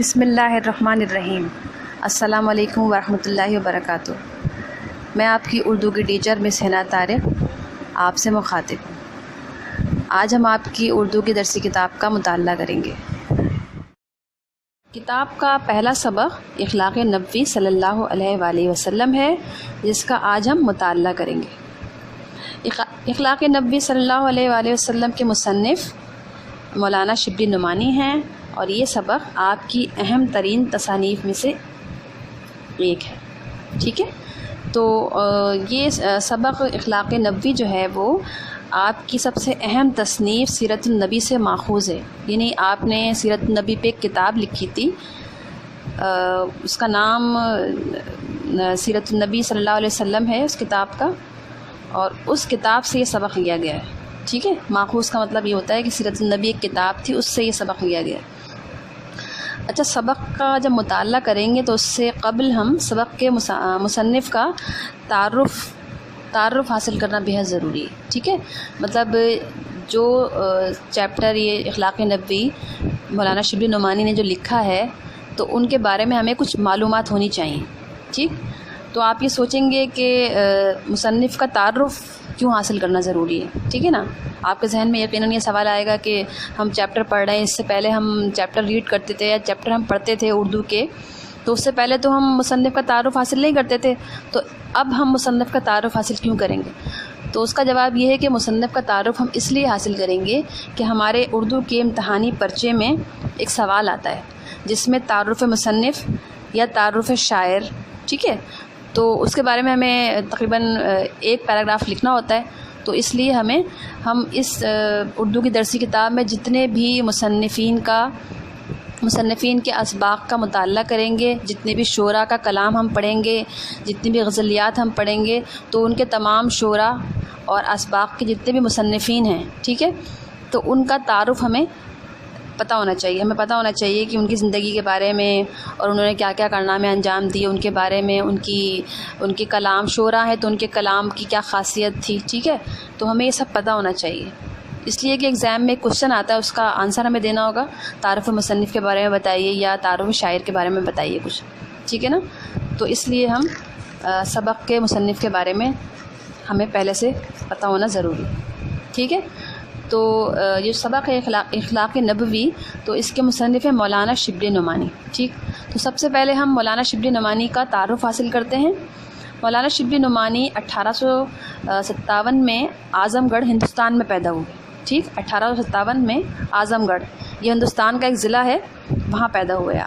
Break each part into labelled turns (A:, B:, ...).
A: بسم اللہ الرحمن الرحیم۔ السلام علیکم ورحمۃ اللہ وبرکاتہ۔ میں آپ کی اردو کی ٹیچر مس حنا طارق آپ سے مخاطب ہوں۔ آج ہم آپ کی اردو کی درسی کتاب کا مطالعہ کریں گے۔ کتاب کا پہلا سبق اخلاق نبوی صلی اللہ علیہ وآلہ وسلم ہے، جس کا آج ہم مطالعہ کریں گے۔ اخلاق نبوی صلی اللہ علیہ وآلہ وسلم کے مصنف مولانا شبلی نعمانی ہیں، اور یہ سبق آپ کی اہم ترین تصانیف میں سے ایک ہے۔ ٹھیک ہے، تو یہ سبق اخلاق نبوی جو ہے وہ آپ کی سب سے اہم تصنیف سیرت النبی سے ماخوذ ہے۔ یعنی آپ نے سیرت النبی پہ ایک کتاب لکھی تھی، اس کا نام سیرت النبی صلی اللہ علیہ وسلم ہے اس کتاب کا، اور اس کتاب سے یہ سبق لیا گیا ہے۔ ٹھیک ہے، ماخوذ کا مطلب یہ ہوتا ہے کہ سیرت النبی ایک کتاب تھی، اس سے یہ سبق لیا گیا ہے۔ اچھا، سبق کا جب مطالعہ کریں گے تو اس سے قبل ہم سبق کے مصنف کا تعارف حاصل کرنا بہت ضروری ہے۔ ٹھیک ہے، مطلب جو چیپٹر یہ اخلاق نبوی مولانا شبلی نعمانی نے جو لکھا ہے، تو ان کے بارے میں ہمیں کچھ معلومات ہونی چاہیے۔ ٹھیک، تو آپ یہ سوچیں گے کہ مصنف کا تعارف کیوں حاصل کرنا ضروری ہے۔ ٹھیک ہے نا، آپ کے ذہن میں یقیناً یہ سوال آئے گا کہ ہم چیپٹر پڑھ رہے ہیں، اس سے پہلے ہم چیپٹر ریڈ کرتے تھے یا چیپٹر ہم پڑھتے تھے اردو کے، تو اس سے پہلے تو ہم مصنف کا تعارف حاصل نہیں کرتے تھے، تو اب ہم مصنف کا تعارف حاصل کیوں کریں گے؟ تو اس کا جواب یہ ہے کہ مصنف کا تعارف ہم اس لیے حاصل کریں گے کہ ہمارے اردو کے امتحانی پرچے میں ایک سوال آتا ہے جس میں تعارف مصنف یا تعارف شاعر، ٹھیک ہے، تو اس کے بارے میں ہمیں تقریباً ایک پیراگراف لکھنا ہوتا ہے۔ تو اس لیے ہم اس اردو کی درسی کتاب میں جتنے بھی مصنفین کے اسباق کا مطالعہ کریں گے، جتنے بھی شعراء کا کلام ہم پڑھیں گے، جتنی بھی غزلیات ہم پڑھیں گے، تو ان کے تمام شعراء اور اسباق کے جتنے بھی مصنفین ہیں، ٹھیک ہے، تو ان کا تعارف ہمیں پتہ ہونا چاہیے۔ ہمیں پتہ ہونا چاہیے کہ ان کی زندگی کے بارے میں اور انہوں نے کیا کیا کارنامے انجام دیے، ان کے بارے میں، ان کے کلام شعراء ہیں تو ان کے کلام کی کیا خاصیت تھی۔ ٹھیک ہے، تو ہمیں یہ سب پتہ ہونا چاہیے، اس لیے کہ ایگزام میں ایک کوشچن آتا ہے، اس کا آنسر ہمیں دینا ہوگا، تعارف مصنف کے بارے میں بتائیے یا تعارف شاعر کے بارے میں بتائیے کچھ۔ ٹھیک ہے نا، تو اس لیے ہم سبق کے مصنف کے بارے میں ہمیں پہلے سے پتہ ہونا ضروری ہے۔ ٹھیک ہے، تو یہ سبق ہے اخلاق نبوی، تو اس کے مصنف ہے مولانا شبلی نعمانی۔ ٹھیک، تو سب سے پہلے ہم مولانا شبلی نعمانی کا تعارف حاصل کرتے ہیں۔ مولانا شبلی نعمانی 1857 میں اعظم گڑھ ہندوستان میں پیدا ہوئے۔ ٹھیک، 1857 میں اعظم گڑھ، یہ ہندوستان کا ایک ضلع ہے، وہاں پیدا ہوئے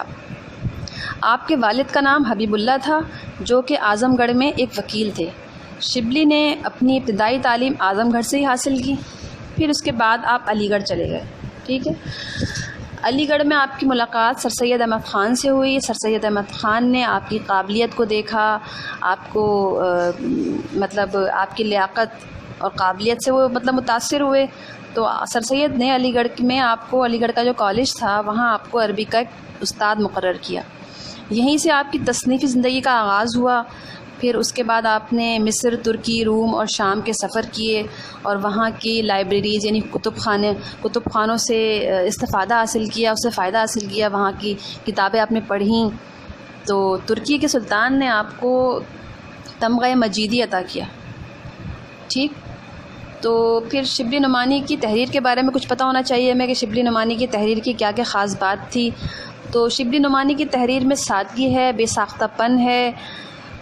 A: آپ کے والد کا نام حبیب اللہ تھا، جو کہ اعظم گڑھ میں ایک وکیل تھے۔ شبلی نے اپنی ابتدائی تعلیم اعظم گڑھ سے ہی حاصل کی، پھر اس کے بعد آپ علی گڑھ چلے گئے۔ ٹھیک ہے، علی گڑھ میں آپ کی ملاقات سر سید احمد خان سے ہوئی۔ سر سید احمد خان نے آپ کی قابلیت کو دیکھا، آپ کو مطلب آپ کی لیاقت اور قابلیت سے وہ متاثر ہوئے، تو سر سید نے علی گڑھ میں آپ کو، علی گڑھ کا جو کالج تھا وہاں آپ کو عربی کا ایک استاد مقرر کیا۔ یہیں سے آپ کی تصنیفی زندگی کا آغاز ہوا۔ پھر اس کے بعد آپ نے مصر، ترکی، روم اور شام کے سفر کیے، اور وہاں کی لائبریریز یعنی کتب خانوں سے استفادہ حاصل کیا، اس سے فائدہ حاصل کیا، وہاں کی کتابیں آپ نے پڑھیں۔ تو ترکی کے سلطان نے آپ کو تمغہ مجیدی عطا کیا۔ ٹھیک، تو پھر شبلی نعمانی کی تحریر کے بارے میں کچھ پتہ ہونا چاہیے ہمیں کہ شبلی نعمانی کی تحریر کی کیا کیا خاص بات تھی۔ تو شبلی نعمانی کی تحریر میں سادگی ہے، بے ساختہ پن ہے،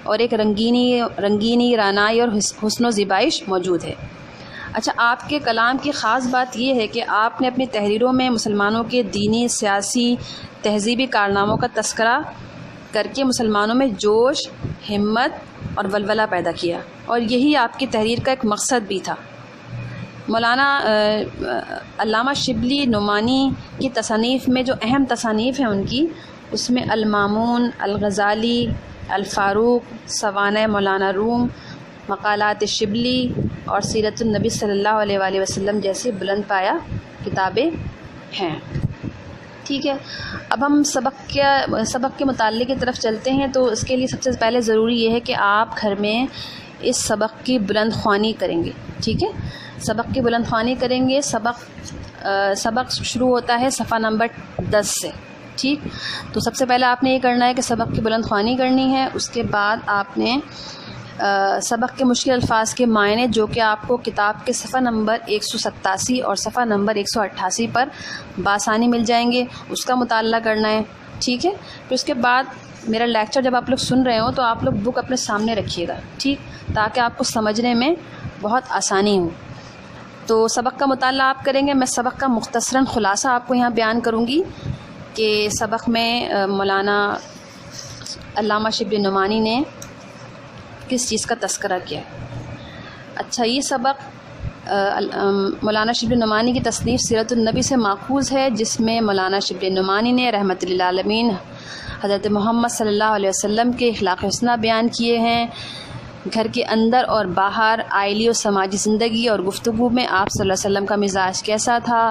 A: اور ایک رنگینی رعنائی اور حسن و زیبائش موجود ہے۔ اچھا، آپ کے کلام کی خاص بات یہ ہے کہ آپ نے اپنی تحریروں میں مسلمانوں کے دینی، سیاسی، تہذیبی کارناموں کا تذکرہ کر کے مسلمانوں میں جوش، ہمت اور ولولہ پیدا کیا، اور یہی آپ کی تحریر کا ایک مقصد بھی تھا۔ مولانا علامہ شبلی نعمانی کی تصانیف میں جو اہم تصانیف ہیں ان کی، اس میں المامون، الغزالی، الفاروق، سوانح مولانا روم، مقالات شبلی اور سیرت النبی صلی اللہ علیہ وآلہ وسلم جیسی بلند پایہ کتابیں ہیں۔ ٹھیک ہے، اب ہم سبق کے مطالعے کی طرف چلتے ہیں۔ تو اس کے لیے سب سے پہلے ضروری یہ ہے کہ آپ گھر میں اس سبق کی بلند خوانی کریں گے۔ ٹھیک ہے، سبق کی بلند خوانی کریں گے۔ سبق شروع ہوتا ہے صفحہ نمبر 10 سے۔ ٹھیک. تو سب سے پہلے آپ نے یہ کرنا ہے کہ سبق کی بلند خوانی کرنی ہے. اس کے بعد آپ نے سبق کے مشکل الفاظ کے معنی جو کہ آپ کو کتاب کے صفحہ نمبر 187 اور صفحہ نمبر 188 پر بآسانی مل جائیں گے، اس کا مطالعہ کرنا ہے. ٹھیک ہے. پھر اس کے بعد میرا لیکچر جب آپ لوگ سن رہے ہوں تو آپ لوگ بک اپنے سامنے رکھیے گا، ٹھیک، تاکہ آپ کو سمجھنے میں بہت آسانی ہو. تو سبق کا مطالعہ آپ کریں گے. میں سبق کا مختصراً خلاصہ آپ کو یہاں بیان کروں گی کہ سبق میں مولانا علامہ شبلی نعمانی نے کس چیز کا تذکرہ کیا ہے. اچھا، یہ سبق مولانا شبلی نعمانی کی تصنیف سیرت النبی سے ماخوذ ہے، جس میں مولانا شبلی نعمانی نے رحمۃ للعالمین حضرت محمد صلی اللہ علیہ وسلم کے اخلاق حسنہ بیان کیے ہیں. گھر کے اندر اور باہر، آئلی و سماجی زندگی اور گفتگو میں آپ صلی اللہ علیہ وسلم کا مزاج کیسا تھا.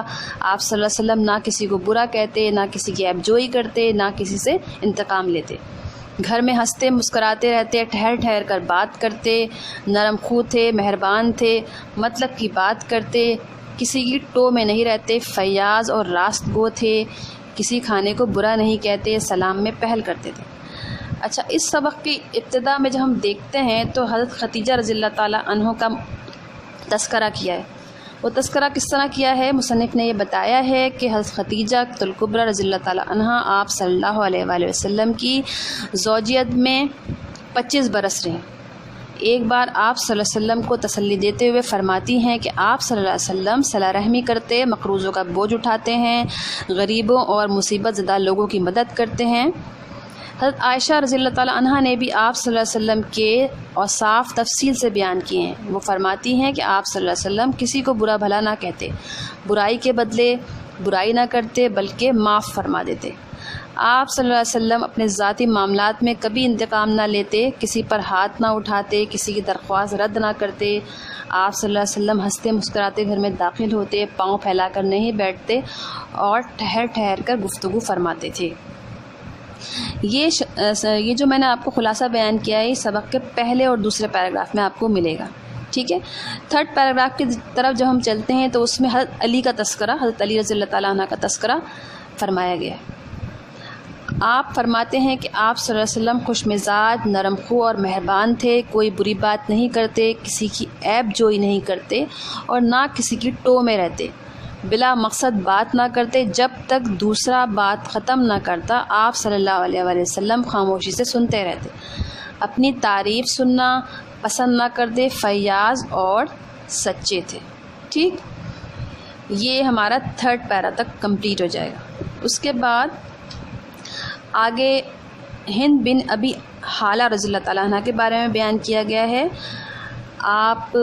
A: آپ صلی اللہ علیہ وسلم نہ کسی کو برا کہتے، نہ کسی کی عیب جوئی کرتے، نہ کسی سے انتقام لیتے. گھر میں ہنستے مسکراتے رہتے، ٹھہر ٹھہر کر بات کرتے، نرم خو تھے، مہربان تھے، مطلب کی بات کرتے، کسی کی ٹو میں نہیں رہتے، فیاض اور راست گو تھے، کسی کھانے کو برا نہیں کہتے، سلام میں پہل کرتے تھے. اچھا، اس سبق کی ابتدا میں جب ہم دیکھتے ہیں تو حضرت خدیجہ رضی اللہ تعالیٰ عنہ کا تذکرہ کیا ہے. وہ تذکرہ کس طرح کیا ہے؟ مصنف نے یہ بتایا ہے کہ حضرت خدیجہ الکبریٰ رضی اللہ تعالیٰ عنہ آپ صلی اللہ علیہ وآلہ وسلم کی زوجیت میں 25 برس رہیں. ایک بار آپ صلی اللہ علیہ وسلم کو تسلی دیتے ہوئے فرماتی ہیں کہ آپ صلی اللہ علیہ وسلم صلہ رحمی کرتے، مقروضوں کا بوجھ اٹھاتے ہیں، غریبوں اور مصیبت زدہ لوگوں کی مدد کرتے ہیں. حضرت عائشہ رضی اللہ تعالیٰ عنہ نے بھی آپ صلی اللہ علیہ وسلم کے اوصاف تفصیل سے بیان کیے ہیں. وہ فرماتی ہیں کہ آپ صلی اللہ علیہ وسلم کسی کو برا بھلا نہ کہتے، برائی کے بدلے برائی نہ کرتے بلکہ معاف فرما دیتے. آپ صلی اللہ علیہ وسلم اپنے ذاتی معاملات میں کبھی انتقام نہ لیتے، کسی پر ہاتھ نہ اٹھاتے، کسی کی درخواست رد نہ کرتے. آپ صلی اللہ علیہ وسلم ہنستے مسکراتے گھر میں داخل ہوتے، پاؤں پھیلا کر نہیں بیٹھتے اور ٹھہر ٹھہر کر گفتگو فرماتے تھے. یہ جو میں نے آپ کو خلاصہ بیان کیا ہے، یہ سبق کے پہلے اور دوسرے پیراگراف میں آپ کو ملے گا. ٹھیک ہے. تھرڈ پیراگراف کی طرف جب ہم چلتے ہیں تو اس میں حضرت علی کا تذکرہ، حضرت علی رضی اللہ تعالیٰ عنہ کا تذکرہ فرمایا گیا ہے. آپ فرماتے ہیں کہ آپ صلی اللہ علیہ وسلم خوش مزاج، نرم خو اور مہربان تھے، کوئی بری بات نہیں کرتے، کسی کی عیب جوئی نہیں کرتے اور نہ کسی کی ٹو میں رہتے، بلا مقصد بات نہ کرتے. جب تک دوسرا بات ختم نہ کرتا آپ صلی اللہ علیہ وآلہ وسلم خاموشی سے سنتے رہتے، اپنی تعریف سننا پسند نہ کرتے، فیاض اور سچے تھے. ٹھیک، یہ ہمارا تھرڈ پیرا تک کمپلیٹ ہو جائے گا. اس کے بعد آگے ہند بن ابی حالہ رضی اللہ تعالیٰ عنہ کے بارے میں بیان کیا گیا ہے. آپ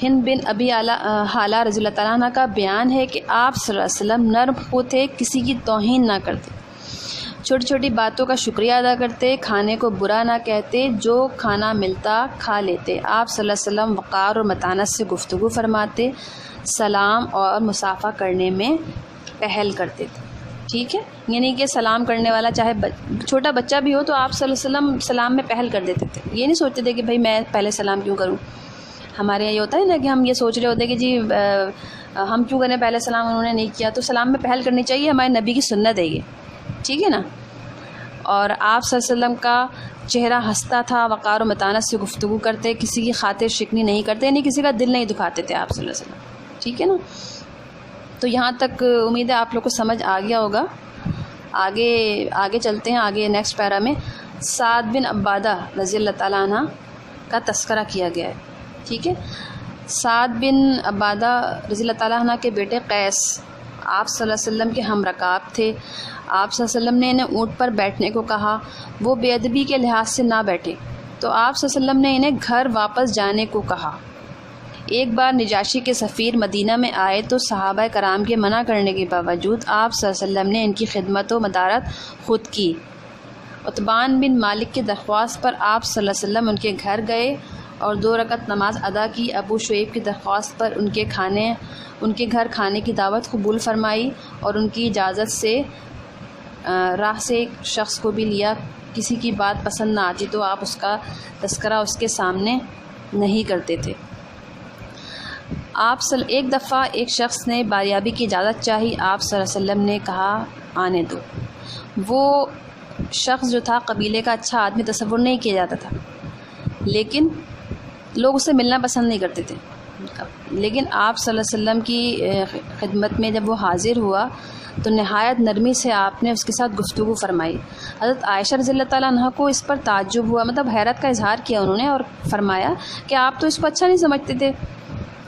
A: ہند بن ابی حالہ رضی اللہ تعالیٰ عنہ کا بیان ہے کہ آپ صلی اللہ علیہ وسلم نرم خو تھے، کسی کی توہین نہ کرتے، چھوٹی چھوٹی باتوں کا شکریہ ادا کرتے، کھانے کو برا نہ کہتے، جو کھانا ملتا کھا لیتے. آپ صلی اللہ علیہ وسلم وقار اور متانت سے گفتگو فرماتے، سلام اور مصافحہ کرنے میں پہل کرتے تھے. ٹھیک ہے، یعنی کہ سلام کرنے والا چاہے چھوٹا بچہ بھی ہو تو آپ صلی اللہ علیہ وسلم سلام میں پہل کر دیتے تھے. یہ نہیں سوچتے تھے کہ بھائی میں پہلے سلام کیوں کروں. ہمارے یہاں یہ ہوتا ہے نا کہ ہم یہ سوچ رہے ہوتے ہیں کہ جی ہم کیوں کریں پہلے سلام، انہوں نے نہیں کیا. تو سلام میں پہل کرنی چاہیے، ہمارے نبی کی سنت ہے یہ. ٹھیک ہے نا. اور آپ صلی اللہ علیہ وسلم کا چہرہ ہنستا تھا، وقار و متانت سے گفتگو کرتے، کسی کی خاطر شکنی نہیں کرتے، یعنی کسی کا دل نہیں دکھاتے تھے آپ صلی اللہ علیہ وسلم. ٹھیک ہے نا. تو یہاں تک امید ہے آپ لوگ کو سمجھ آ گیا ہوگا. آگے چلتے ہیں. آگے نیکسٹ پیرا میں سعد بن عبادہ رضی اللہ تعالیٰ عنہ کا تذکرہ کیا گیا ہے. ٹھیک ہے. سعد بن عبادہ رضی اللہ تعالیٰ عنہ کے بیٹے قیس آپ صلی اللہ علیہ وسلم کے ہم رکاب تھے. آپ صلی اللہ علیہ وسلم نے انہیں اونٹ پر بیٹھنے کو کہا، وہ بے ادبی کے لحاظ سے نہ بیٹھے تو آپ صلی اللہ علیہ وسلم نے انہیں گھر واپس جانے کو کہا. ایک بار نجاشی کے سفیر مدینہ میں آئے تو صحابہ کرام کے منع کرنے کے باوجود آپ صلی اللہ علیہ وسلم نے ان کی خدمت و مدارت خود کی. عتبان بن مالک کی درخواست پر آپ صلی اللہ علیہ وسلم ان کے گھر گئے اور 2 رکعت نماز ادا کی. ابو شعیب کی درخواست پر ان کے گھر کھانے کی دعوت قبول فرمائی اور ان کی اجازت سے راہ سے ایک شخص کو بھی لیا. کسی کی بات پسند نہ آتی تو آپ اس کا تذکرہ اس کے سامنے نہیں کرتے تھے. ایک دفعہ ایک شخص نے باریابی کی اجازت چاہی. آپ صلی اللہ علیہ وسلم نے کہا آنے دو. وہ شخص جو تھا قبیلے کا اچھا آدمی تصور نہیں کیا جاتا تھا، لیکن لوگ اس سے ملنا پسند نہیں کرتے تھے. لیکن آپ صلی اللہ علیہ وسلم کی خدمت میں جب وہ حاضر ہوا تو نہایت نرمی سے آپ نے اس کے ساتھ گفتگو فرمائی. حضرت عائشہ رضی اللہ تعالیٰ عنہ کو اس پر تعجب ہوا، مطلب حیرت کا اظہار کیا انہوں نے، اور فرمایا کہ آپ تو اس کو اچھا نہیں سمجھتے تھے.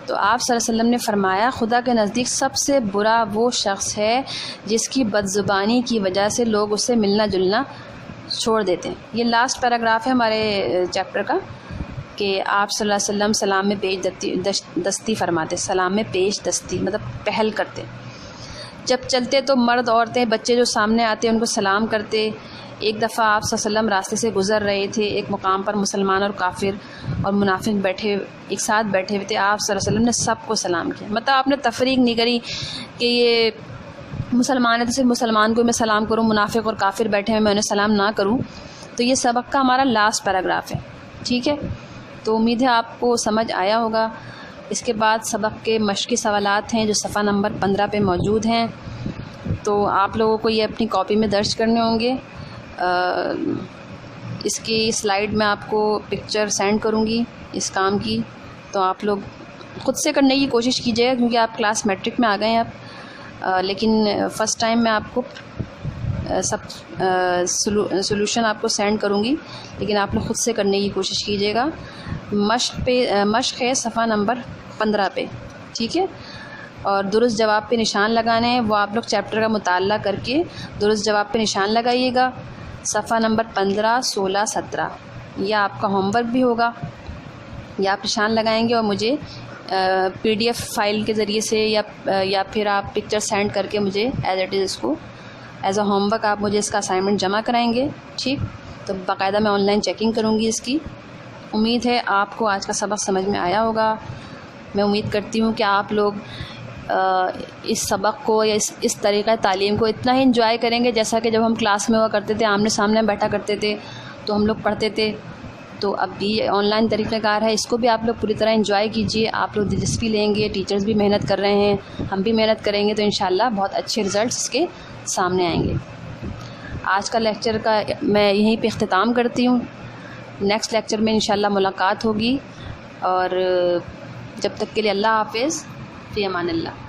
A: تو آپ صلی اللہ علیہ وسلم نے فرمایا خدا کے نزدیک سب سے برا وہ شخص ہے جس کی بد زبانی کی وجہ سے لوگ اس سے ملنا جلنا چھوڑ دیتے ہیں. یہ لاسٹ پیراگراف ہے ہمارے چیپٹر کا کہ آپ صلی اللہ علیہ وسلم سلام میں پیش دستی فرماتے. سلام میں پیش دستی مطلب پہل کرتے. جب چلتے تو مرد عورتیں بچے جو سامنے آتے ان کو سلام کرتے. ایک دفعہ آپ صلی اللہ علیہ وسلم راستے سے گزر رہے تھے، ایک مقام پر مسلمان اور کافر اور منافق ایک ساتھ بیٹھے ہوئے تھے. آپ صلی اللہ علیہ وسلم نے سب کو سلام کیا. مطلب آپ نے تفریق نہیں کری کہ یہ مسلمان ہے تو صرف مسلمان کو میں سلام کروں، منافق اور کافر بیٹھے ہیں میں انہیں سلام نہ کروں. تو یہ سبق کا ہمارا لاسٹ پیراگراف ہے. ٹھیک ہے، تو امید ہے آپ کو سمجھ آیا ہوگا. اس کے بعد سبق کے مشقی سوالات ہیں جو صفحہ نمبر 15 پہ موجود ہیں، تو آپ لوگوں کو یہ اپنی کاپی میں درج کرنے ہوں گے. اس کی سلائیڈ میں آپ کو پکچر سینڈ کروں گی اس کام کی، تو آپ لوگ خود سے کرنے کی کوشش کیجیے گا کیونکہ آپ کلاس میٹرک میں آ گئے ہیں اب. لیکن فرسٹ ٹائم میں آپ کو سب سولوشن آپ کو سینڈ کروں گی، لیکن آپ لوگ خود سے کرنے کی کوشش کیجیے گا. مشق ہے صفحہ نمبر 15 پہ. ٹھیک ہے، اور درست جواب پہ نشان لگانے ہیں، وہ آپ لوگ چیپٹر کا مطالعہ کر کے درست جواب پہ نشان لگائیے گا. صفحہ نمبر 15، 16، 17 یہ آپ کا ہوم ورک بھی ہوگا. یہ آپ نشان لگائیں گے اور مجھے PDF فائل کے ذریعے سے یا پھر آپ پکچر سینڈ کر کے مجھے ایز اٹ از اس کو ایز اے ہوم ورک آپ مجھے اس کا اسائنمنٹ جمع کرائیں گے. ٹھیک، تو باقاعدہ میں آن لائن چیکنگ کروں گی اس کی. امید ہے آپ کو آج کا سبق سمجھ میں آیا ہوگا. میں امید کرتی ہوں کہ آپ لوگ اس سبق کو یا اس طریقہ تعلیم کو اتنا ہی انجوائے کریں گے جیسا کہ جب ہم کلاس میں ہوا کرتے تھے، آمنے سامنے بیٹھا کرتے تھے تو ہم لوگ پڑھتے تھے. تو اب بھی آن لائن طریقہ کار ہے، اس کو بھی آپ لوگ پوری طرح انجوائے کیجیے. آپ لوگ دلچسپی لیں گے، ٹیچرز بھی محنت کر رہے ہیں، ہم بھی محنت کریں گے، تو انشاءاللہ بہت اچھے رزلٹس اس کے سامنے آئیں گے. آج کا لیکچر کا میں یہیں پہ اختتام کرتی ہوں. نیکسٹ لیکچر میں انشاءاللہ ملاقات ہوگی، اور جب تک کے لیے اللہ حافظ، فی امان اللہ.